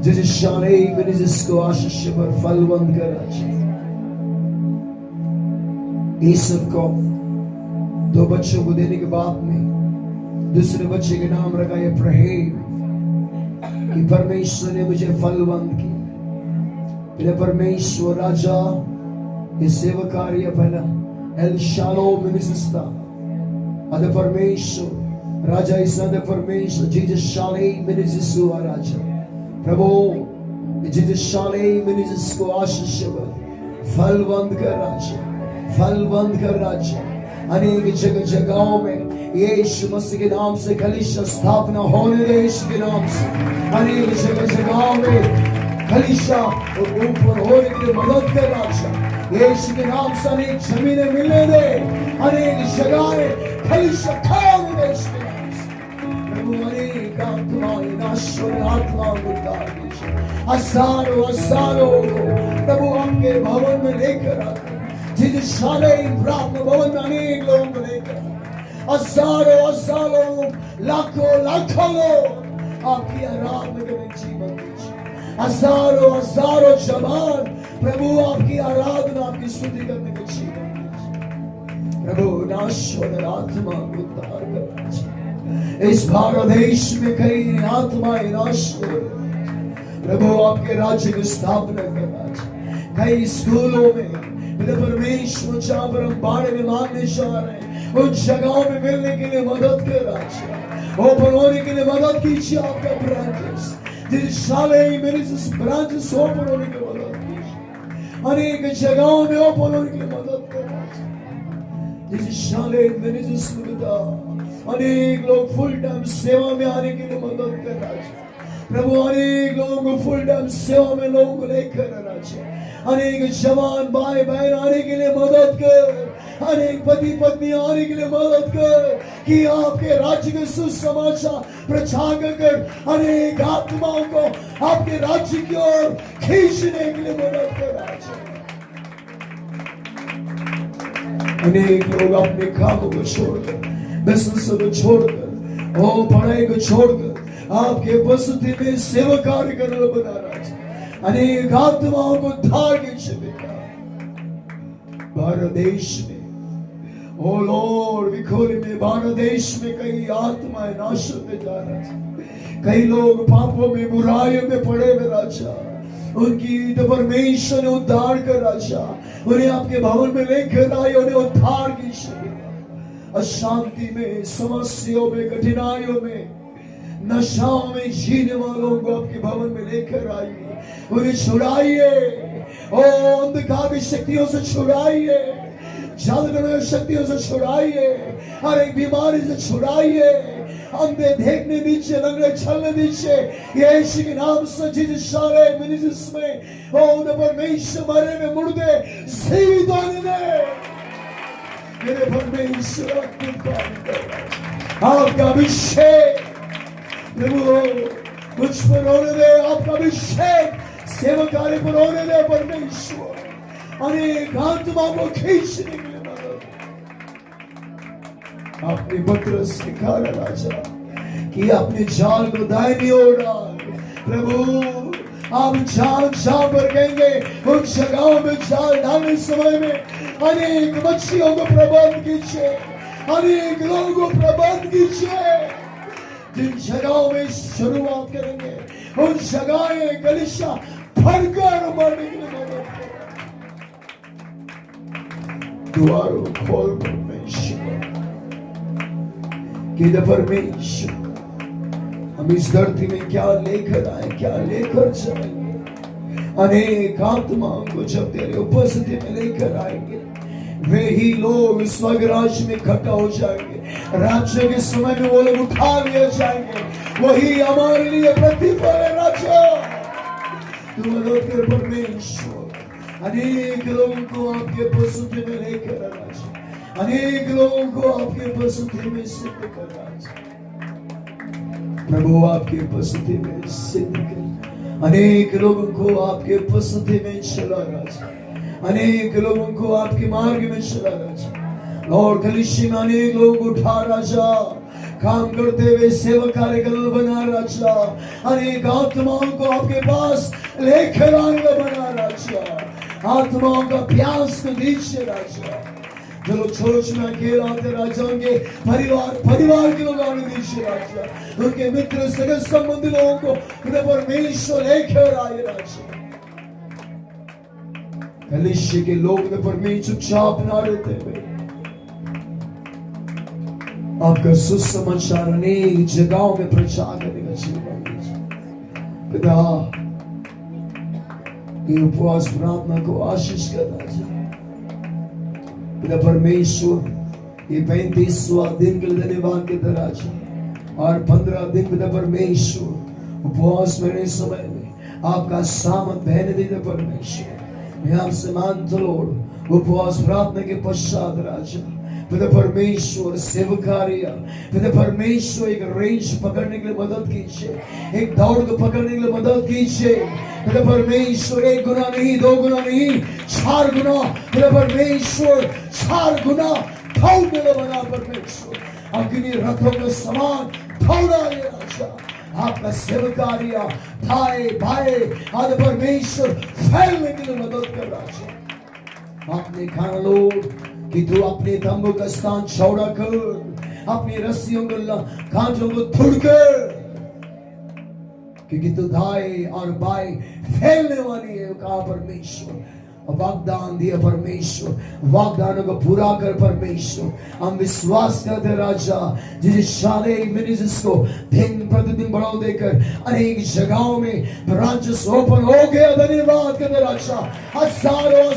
जिस शाने मैंने जिसको आशीष पर फलवंत करा, ईसुफ को 2 बच्चों को देने के बाद में दूसरे बच्चे के नाम रखा इब्राहिम, कि परमेश्वर ने मुझे फलवंत किया। परमेश्वर राजा ये सेवा कार्य पहला एल शालोम मिनिस्ता अद परमेश्वर राजा इस अद परमेश्वर जीसस शाले मिनिस्सु राजा प्रभु जीसस शाले मिनिस्सु को आशीष फलवंत कर राजा, फलवंत कर राजा। अनेक जगहों में यीशु मसीह के नाम से कलीसिया स्थापना होने दे, यीशु के नाम से अनेक जगहों में कलीसिया ऊपर होने के लिए मदद कर राजा। यीशु के नाम से अनेक जमीनें मिलने दे, अनेक जगहें कलीसिया खाने दे यीशु के नाम से। प्रभु अनेक आत्माएं नाशवान आत्माओं को उतार दीजिए, हजारों हजारों को प्रभु आपके भवन में लेकर आकर, जिस शाले प्रार्थना भवन में अनेक लोगों को लेकर, हजारों हजारों लाखों लाखों लोग आपकी आराधना करने जीवन दीजिए, हजारों हजारों जवान प्रभु आपकी आराधना आपकी स्तुति करने के जीवन दीजिए। प्रभु नाशवान आत्मा को उद्धार करना, इस भारत देश में कई आत्माएं नाश हो रही, प्रभु आपके राज्य की स्थापना करना। कई स्कूलों में परमेश्वर जहाँ पर हम बारे में मानने जा रहे हैं, उन जगहों में मिलने के लिए मदद कर राजा, ओपन होने के लिए मदद कीजिए। आपका ब्रांचेस जिस शाले मेरे ब्रांचेस ओपन होने की मदद कीजिए, अनेक जगहों में ओपन होने के लिए मदद कर राजा। जिस शाले मेरे सुविधा अनेक लोग फुल टाइम सेवा में आने के लिए मदद कर राजा। प्रभु अनेक लोगों को फुल टाइम सेवा में लोगों को लेकर राजा, अनेक जवान भाई बहन आने के लिए मदद कर, अनेक पति पत्नी आने के लिए मदद कर, कि आपके राज्य के सुसमाचार प्रचार कर अनेक आत्माओं को आपके राज्य की ओर खींचने के लिए मदद कर राजा। अनेक लोग अपने कामों को छोड़कर, बिजनेस को छोड़कर, पढ़ाई को छोड़कर आपके उपस्थिति में सेवा कार्य करने बना राजा। अनेक आत्माओं को उद्धार कीजिए बेटा। भारत देश में ओ लॉर्ड विखोली में भारत देश में कई आत्माएं नाश होते जा रहा है, कई लोग पापों में बुराइयों में पड़े हुए राजा, उनकी परमेश्वर ने उद्धार कर राजा, उन्हें आपके भवन में लेकर आए, उन्हें उद्धार कीजिए। अशांति में, समस्याओं में, कठिनाइयों में, नशाओं में जीने वालों को आपके भवन में लेकर आइए, उन्हें छुड़ाइए, अंधकार की शक्तियों से छुड़ाइए, जादू शक्तियों से छुड़ाइए, हर एक बीमारी से छुड़ाइए, अंधे देखने दीजिए, लंगड़े चलने दीजिए, यीशु के नाम से। जिस सारे मिनिस्ट्रीज में परमेश्वर मरे में मुर्दे जीवित होने दे, मेरे परमेश्वर आपका अभिषेक प्रभु कुछ पर होने दे, आपका अभिषेक सेवा कार्य पर होने दे परमेश्वर, अनेक आत्मा को खींचने के लिए मदद। आपने पत्रस सिखा राजा कि अपने जाल को दाहिनी ओर डाल, प्रभु आप जहां पर कहेंगे उन जगहों में जाल डालने समय में अनेक मछलियों को प्रबंध कीजिए, अनेक लोगों को प्रबंध कीजिए। जिन जगहों में शुरुआत करेंगे उन जगहें कलीसिया भरकर बढ़ने के लिए मदद करें। द्वारों खोल परमेश्वर, कि परमेश्वर हम इस धरती में क्या लेकर आए, क्या लेकर जाएंगे। अनेक आत्माओं को जब तेरे उपस्थिति में लेकर आएंगे, वे ही लोग स्वर्ग राज्य में इकट्ठा हो जाएंगे, राज्य के समय में वो लोग उठा लिए जाएंगे, वही हमारे लिए प्रतिफल है राजा। तू मदद कर परमेश्वर। अनेक लोगों को आपके प्रस्तुति में लेकर राजा, अनेक लोगों को आपके प्रस्तुति में सिद्ध कर राजा। प्रभु आपके प्रस्तुति में सिद्ध कर, अनेक लोगों को आपके प्रस्तुति में चला राजा, अनेक लोगों को आपके मार्ग में चला राजा। और कलीसिया में अनेक लोग उठा राजा, काम करते हुए सेवा कार्यकल बना राजा, अनेक आत्माओं को आपके पास लेकर आने बना राजा। आत्माओं का प्यास को दीजिए राजा। जो लोग चर्च में अकेला आते राजा, उनके परिवार के लोग आने दीजिए राजा। उनके मित्र सगे संबंधी लोगों को परमेश्वर लेकर आए राजा। कलीसिया के लोग परमेश्वर चुपचाप ना रहते हुए आपका सुसमाचार अनेक जगहों में प्रचार करने का जीवन दीजिए पिता। ये उपवास प्रार्थना को आशीष कर राजा पिता परमेश्वर। ये 35वां दिन के लिए धन्यवाद के राजा, और 15 दिन पिता परमेश्वर उपवास में समय में आपका सामर्थ बहने देते परमेश्वर। मैं आपसे मानता लॉर्ड, उपवास प्रार्थना के पश्चात राजा पिता परमेश्वर सेवकार्य पिता परमेश्वर एक रेंज पकड़ने के लिए मदद कीजिए, एक दौड़ को पकड़ने के लिए मदद कीजिए पिता परमेश्वर। 1 गुना नहीं, 2 गुना नहीं, 4 गुना पिता परमेश्वर, 4 गुना दौड़ने को बना परमेश्वर। अग्नि रथों के समान दौड़ाए राजा। आपका सेवकार्य दाएं बाएं आदि परमेश्वर फैलने के लिए मदद कर राजा। आपने खाना लो कि तू अपने तंबू का स्थान चौड़ा कर, अपनी रस्सियों को कांचों को तोड़कर, क्योंकि तू दाएं और बाएं फैलने वाली है। कहा परमेश्वर वाग्दान दिया परमेश्वर, वाग्दानों को पूरा कर परमेश्वर। हम विश्वास करते राजा, जिस शाले मिनिस्ट्रीज को दिन प्रतिदिन बढ़ाव देकर अनेक जगहों में ब्रांचेस ओपन हो गया। धन्यवाद करते राजा। हजारों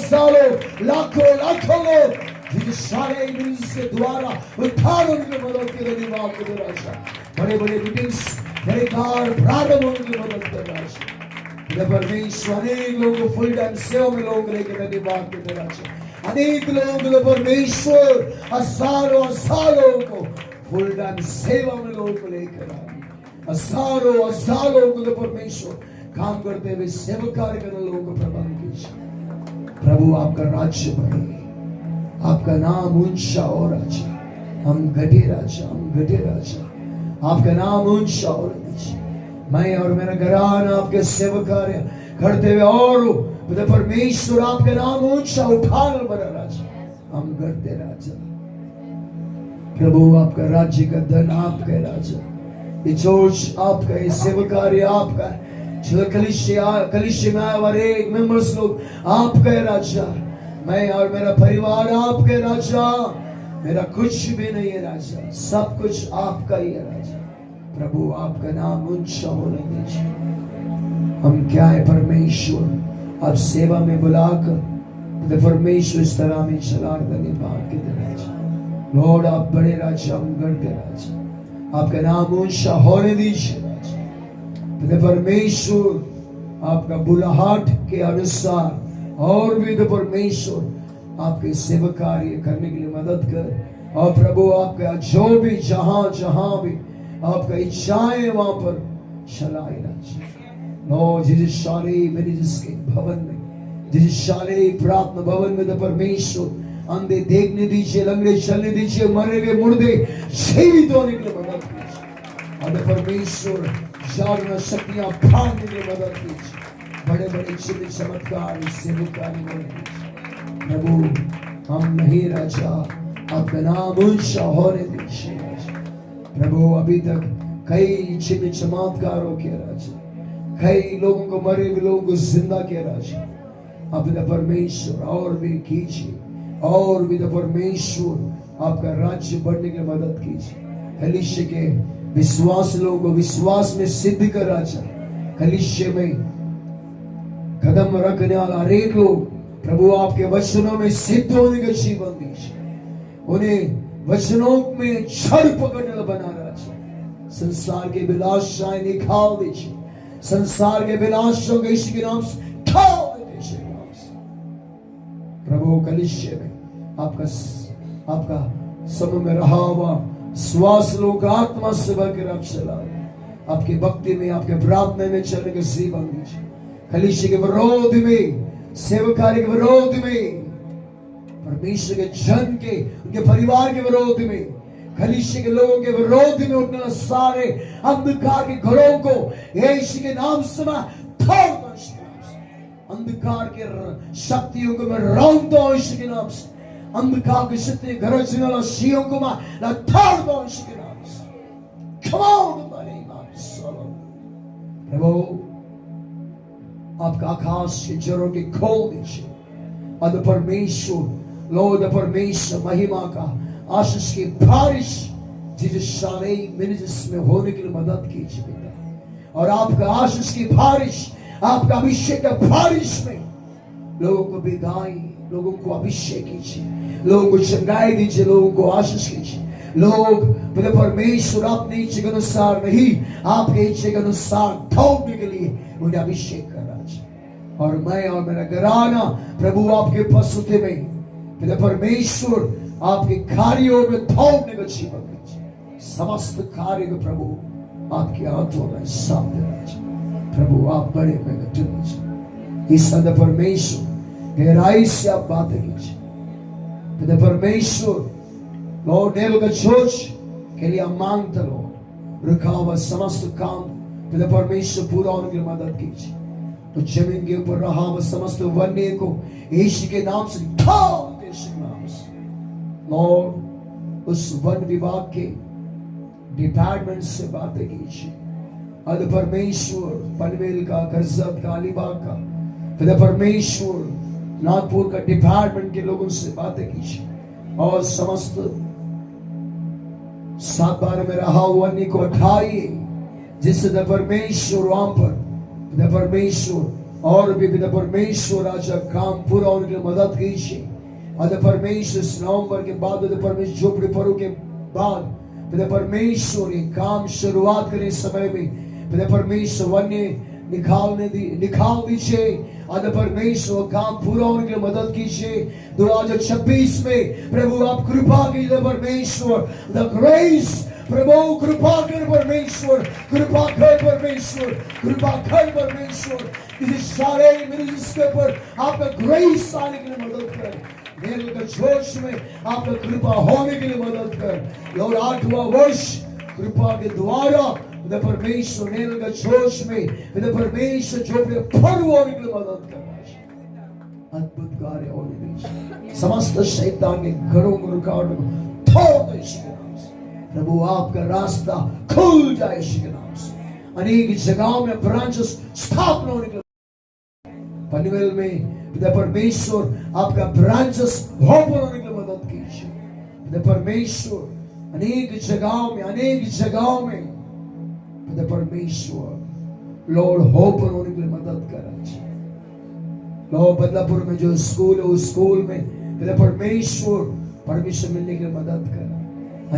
लाखों लोग जिस शाले मिनिस्ट्री के द्वारा उद्धार होने की मदद के धन्यवाद करते राजा। बड़े बड़े मीटिंग्स बड़े कार प्रारंभ होने की मदद कर राजा। परमेश्वर अनेक लोगों को फुल टाइम सेवा में लोगों को लेकर धन्यवाद करते राजा। अनेक लोगों को परमेश्वर हजारों को फुल टाइम सेवा में लोगों को लेकर आए। हजारों को परमेश्वर काम करते हुए सेवा कार्य करने लोगों को प्रबंध कीजिए। प्रभु आपका राज्य बढ़े, आपका नाम ऊंचा हो राजा। हम घटे राजा, आपका नाम ऊंचा हो दीजिए। मैं और मेरा घराना आपके सेवा कार्य करते हुए और पिता परमेश्वर आपका नाम ऊंचा उठाना बड़ा राजा। हम करते राजा। प्रभु आपका राज्य का धन आपका राजा, ये चर्च आपका, ये सेवा कार्य आपका, जो कलीसिया में आए वाले मेंबर्स लोग आपका राजा। मैं और मेरा परिवार आपका राजा। मेरा कुछ भी नहीं है राजा, सब कुछ आपका ही है राजा। प्रभु आपका नाम ऊंचा होने दीजिए। हम क्या है परमेश्वर, आप सेवा में बुलाकर परमेश्वर इस तरह में चला धन्यवाद के राजा। लॉर्ड आप बड़े राजा, हम करते राजा। आपका नाम ऊंचा होने दीजिए राजा। परमेश्वर आपका बुलाहट के अनुसार और भी परमेश्वर आपके सेवा कार्य करने के लिए मदद कर। और प्रभु आपका जो भी जहां भी आपका इच्छाएं वहां पर चलाए राजा। लो जिस शाले मेरी जिसके भवन में, जिस शाले प्रार्थना भवन में तो परमेश्वर अंधे देखने दीजिए, लंगड़े चलने दीजिए, मरे हुए मुर्दे जीवित होने के लिए मदद कीजिए। और परमेश्वर जागरण शक्तियां फाड़ने के लिए मदद कीजिए। बड़े बड़े चिन्ह चमत्कार इससे मुक्ति मिले। प्रभु हम नहीं राजा, आपका नाम ऊंचा होने दीजिए। प्रभु अभी तक कई चिन्ह चमत्कारों के राजा, कई लोगों को मरे हुए लोगों को जिंदा किया राजा। अब परमेश्वर और भी कीजिए, और भी परमेश्वर आपका राज्य बढ़ने की मदद कीजिए। कलीसिया के विश्वास लोगों को विश्वास में सिद्ध कर राजा। कलीसिया में कदम रखने वाला हरेक लोग प्रभु आपके वचनों में सिद्ध होने का जीवन दीजिए। उन्हें वचनों में छड़ पकड़ने बना राजा। संसार के विलासाएं निकाल दीजिए, संसार के विलासों को यीशु के नाम से निकाल दीजिए यीशु के नाम से। प्रभु कलीसिया में आपका समय में रहा हुआ श्वास लोग आत्मा से भरकर आप चलाए, आपकी भक्ति में, आपके प्रार्थना में चलने के जीवन दीजिए। कलीसिया के विरोध में, सेवकार्य के विरोध में, परमेश्वर के जन के, उनके परिवार के विरोध में, कलीसिया के लोगों के विरोध में उठने वाले सारे अंधकार के घरों को यीशु के नाम से मैं तोड़ दूं यीशु के नाम से। अंधकार के शक्तियों को मैं रौंदता हूं यीशु के नाम से। अंधकार की शक्ति घरों से वाला शियों को मैं तोड़ दूं यीशु के नाम से। Come on, प्रभु आपका आकाश के जरों के खोल दीजिए। अद परमेश्वर, लॉर्ड परमेश्वर महिमा का आशीष की बारिश जिस सारे मिनट्स में होने के लिए मदद कीजिए पिता। और आपका आशीष की बारिश, आपका अभिषेक का बारिश में लोगों को भिगाइए, लोगों को अभिषेक कीजिए, लोगों को चंगाई दीजिए, लोगों को आशीष कीजिए। लोग परमेश्वर अपनी इच्छा के अनुसार नहीं, आपके इच्छा के अनुसार दौड़ने के लिए उन्हें अभिषेक कर रहा। और मैं और मेरा घराना प्रभु आपके उपस्थिति में परमेश्वर आपके कार्यों में दौड़ने का जीवन दीजिए। समस्त कार्य को प्रभु आपके हाथों में सौंप दीजिए। प्रभु आप बड़े में दीजिए। इस सदा परमेश्वर गहराई से आप बातें कीजिए। परमेश्वर लॉर्ड नेल का चोच के लिए हम मांगते लॉर्ड, रुका हुआ समस्त काम पिता परमेश्वर पूरा होने के लिए मदद कीजिए। तो जमीन के ऊपर रहा हुआ समस्त वन्य को यीशु के नाम से निकाल दे यीशु के नाम से। लॉर्ड उस वन विभाग के डिपार्टमेंट से बातें कीजिए। अद परमेश्वर पनवेल का, करजत का, अलीबाग का, पिता परमेश्वर नागपुर का डिपार्टमेंट के लोगों से बातें कीजिए। और समस्त 7 में रहा हुआ अन्य को हटाइए, जिससे परमेश्वर वहां पर पिता परमेश्वर और भी पिता परमेश्वर राजा काम पूरा होने के लिए मदद कीजिए। अद परमेश्वर नवंबर के बाद, अद परमेश्वर झोपड़ी परों के बाद पिता परमेश्वर ये काम शुरुआत करने समय में पिता परमेश्वर वन्य निकाल दीजिए। अद परमेश्वर काम पूरा होने के लिए मदद कीजिए। 2026 में प्रभु आप कृपा कीजिए परमेश्वर, द ग्रेस प्रभु कृपा कर परमेश्वर, कृपा कर परमेश्वर, कृपा कर परमेश्वर। किसी सारे मिनिस्ट्री के ऊपर आपका ग्रेस आने के लिए मदद कर, मेल का जोश में आपका कृपा होने के लिए मदद कर। और 8वां वर्ष कृपा के द्वारा पिता परमेश्वर नेल का जोश में पिता परमेश्वर जो फल होने के लिए मदद कर, अद्भुत कार्य होने दीजिए। समस्त शैतान के घरों को रुकावट को तोड़ दो यीशु के नाम से। प्रभु आपका रास्ता खुल जाए यीशु के नाम से। अनेक जगहों में ब्रांचेस स्थापना होने के लिए, पनवेल में पिता परमेश्वर आपका ब्रांचेस ओपन होने के लिए मदद कीजिए। पिता परमेश्वर अनेक जगहों में पिता परमेश्वर लॉर्ड ओपन होने के लिए मदद कर। लॉर्ड बदलापुर में जो स्कूल है उस स्कूल में पिता परमेश्वर परमिशन मिलने के लिए मदद कर।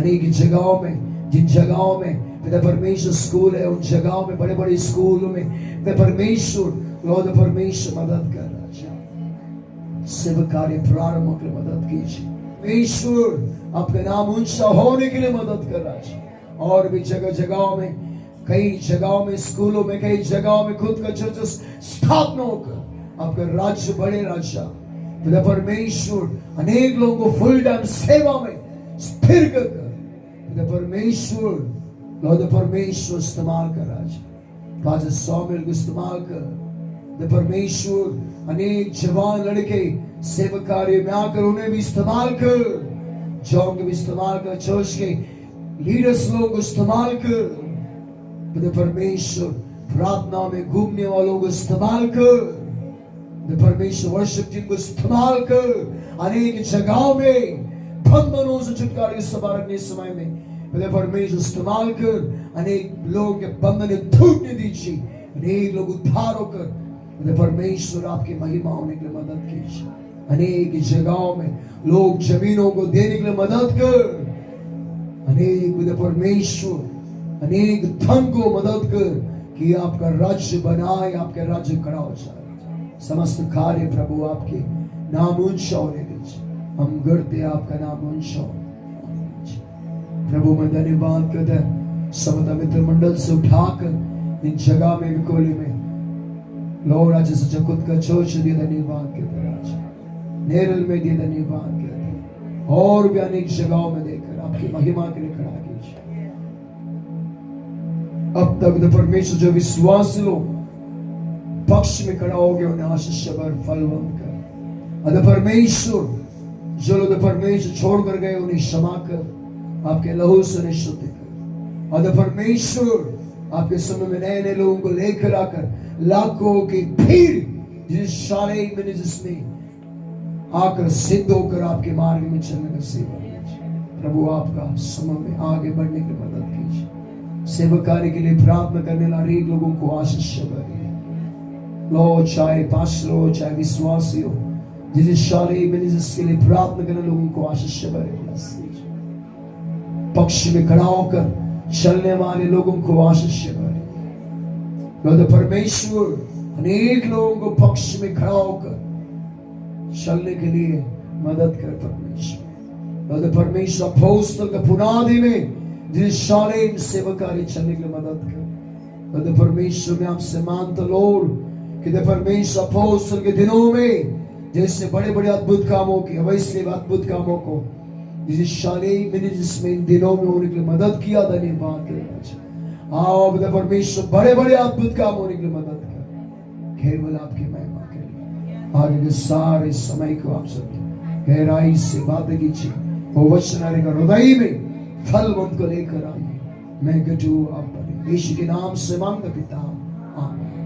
अनेक जगहों में, जिन जगहों में पिता परमेश्वर स्कूल है, उन जगहों में, बड़े बड़े स्कूलों में पिता परमेश्वर लॉर्ड परमेश्वर मदद कर। सेवा कार्य प्रारंभ होने के लिए मदद कीजिए। परमेश्वर आपका नाम ऊंचा होने के लिए मदद कर रहा। और भी जगहों में, कई जगहों में, स्कूलों में, कई जगहों में खुद का चर्च स्थापना होकर आपका राज्य बढ़े। राजा पिता परमेश्वर अनेक लोगों को फुल टाइम सेवा में स्थिर कर पिता परमेश्वर लॉर्ड परमेश्वर इस्तेमाल कर। राजा पास्टर सामुएल को इस्तेमाल कर। पिता परमेश्वर अनेक जवान लड़के सेवा कार्य में आकर उन्हें भी इस्तेमाल कर, जॉन को भी इस्तेमाल कर, चर्च के लीडर्स लोगों को इस्तेमाल कर। पिता परमेश्वर प्रार्थना में घूमने वालों को इस्तेमाल कर। परमेश्वर वर्शिप टीम को इस्तेमाल कर। अनेक जगहों में बंधनों से छुटकारे के समय में पिता परमेश्वर इस्तेमाल कर। अनेक लोगों के बंधन टूटने दीजिए, अनेक लोग उद्धार होकर पिता परमेश्वर आपकी महिमा होने के लिए मदद कीजिए। अनेक जगहों में लोग जमीनों को देने के लिए मदद कर। अनेक पिता परमेश्वर अनेक धन को मदद कर कि आपका राज्य बनाए, आपके राज्य खड़ा हो जाए। समस्त कार्य प्रभु आपके नाम ऊंचा होने दीजिए। हम करते आपका नाम ऊंचा हो। प्रभु मैं धन्यवाद करता है समता मित्र मंडल से उठाकर इन जगह में विकोली में लॉर्ड आज सच्चा खुद का चोच दिया धन्यवाद करते राजा, नेरल में दिया धन्यवाद करते, और भी अनेक जगहों में देकर आपकी महिमा के लिए खड़ा कीजिए। अब तक परमेश्वर जो विश्वास लोग पक्ष में खड़ा हो गए उन्हें आशीष भर फलवंत कर। अद परमेश्वर जो लोग परमेश्वर छोड़ कर गए उन्हें क्षमा कर, आपके लहू से शुद्ध कर। अद परमेश्वर आपके समय में नए नए लोगों को लेकर आकर लाखों की भीड़ जिस शाले में जिसमें आकर सिद्ध होकर आपके मार्ग में चलने का सेवा कीजिए। प्रभु आपका समय में आगे बढ़ने की मदद कीजिए। सेवकार्य के लिए प्रार्थना करने वाले लोगों को आशीष भरिए। लो चाहे पास्टर हो चाहे विश्वासी हो, जिस शाले में जिसके लिए प्रार्थना करने लोगों को आशीष भरे पक्ष में खड़ा होकर चलने वाले लोगों को आशीष भरे। परमेश्वर अनेक लोगों को पक्ष में खड़ा होकर चलने के लिए मदद कर परमेश्वर। परमेश्वर अपोस्तल के पुनादि में जिस शालेम सेवकार्य चलने के लिए मदद कर। परमेश्वर में आपसे मानता लॉर्ड कि परमेश्वर अपोस्तल के दिनों में जैसे बड़े बड़े अद्भुत कामों की वैसे अद्भुत कामों को जिस शालेम में जिसमें इन दिनों में होने के लिए मदद किया धन्यवाद करना। आप परमेश्वर बड़े बड़े अद्भुत काम होने के लिए मदद कर, केवल आपकी महिमा के लिए। आगे के सारे समय को आप सब गहराई से बातें कीजिए, वो वचन हृदय में फलवंत को लेकर आइए। मैं गजू आप यीशु के नाम से मांगता पिता, आमीन।